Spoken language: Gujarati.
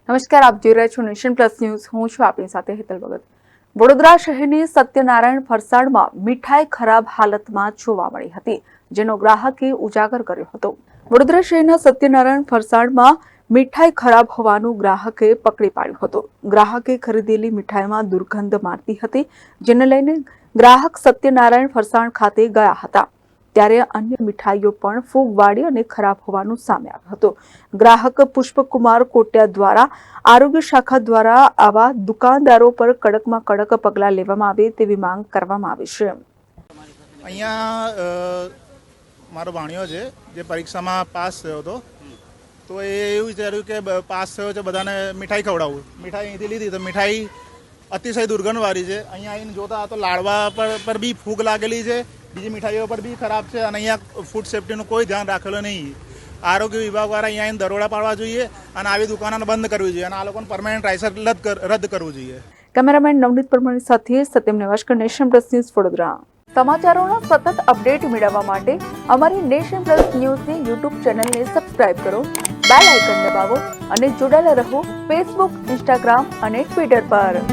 નમસ્કાર, આપ જોઈ રહ્યા છો નેશન પ્લસ ન્યૂઝ. હું છું આપની સાથે હેતલ ભગત. વડોદરા શહેરની સત્યનારાયણ ફરસાણમાં મીઠાઈ ખરાબ હાલતમાં જોવા મળી હતી, જેનો ગ્રાહકે ઉજાગર કર્યો હતો. વડોદરા શહેરના સત્યનારાયણ ફરસાણમાં મીઠાઈ ખરાબ હોવાનું ગ્રાહકે પકડી પાડ્યું હતું. ગ્રાહકે ખરીદેલી મીઠાઈમાં દુર્ગંધ મારતી હતી, જેને લઈને ગ્રાહક સત્યનારાયણ ફરસાણ ખાતે ગયા હતા. ત્યારે અન્ય મીઠાઈઓ પણ ફૂગવાળી અને ખરાબ હોવાનું સામે આવ્યું હતું. ગ્રાહક પુષ્પકુમાર કોટિયા દ્વારા આરોગ્ય શાખા દ્વારા આવા દુકાનદારો પર કડકમાં કડક પગલાં લેવામાં આવે તેવી માંગ કરવામાં આવી છે. અહીંયા મારો ભાણિયો છે જે પરીક્ષામાં પાસ થયો હતો, તો એ એવું વિચાર્યું કે પાસ થયો છે, બધાને મીઠાઈ ખવડાવું. મીઠાઈ અહીંથી લીધી તો મીઠાઈ અતિશય દુર્ગંધવાળી છે. અહીંયા આવીને જોતા તો લાડવા પર બી ફૂગ લાગેલી છે, બીજી મીઠાઈઓ પર બી ખરાબ છે, અને અહીંયા ફૂડ સેફ્ટીનું કોઈ ધ્યાન રાખેલું નહીં. આરોગ્ય વિભાગ દ્વારા અહીંયા આવીને દરોડા પાડવા જોઈએ અને આવી દુકાનોને બંધ કરવી જોઈએ અને આ લોકોને પરમાનન્ટ લાયસન્સ રદ કરવું જોઈએ. કેમેરામેન નવનીત પરમાણી સાથે Satyam Nevashkar, nation plus news, Vadodara. સમાચારોના સતત અપડેટ મેળવવા માટે અમારી નેશન પ્લસ ન્યૂઝની યુટ્યુબ ચેનલને સબસ્ક્રાઇબ કરો, બેલ આઇકન દબાવો અને જોડાયેલા રહો ફેસબુક, ઇન્સ્ટાગ્રામ અને ટ્વિટર પર.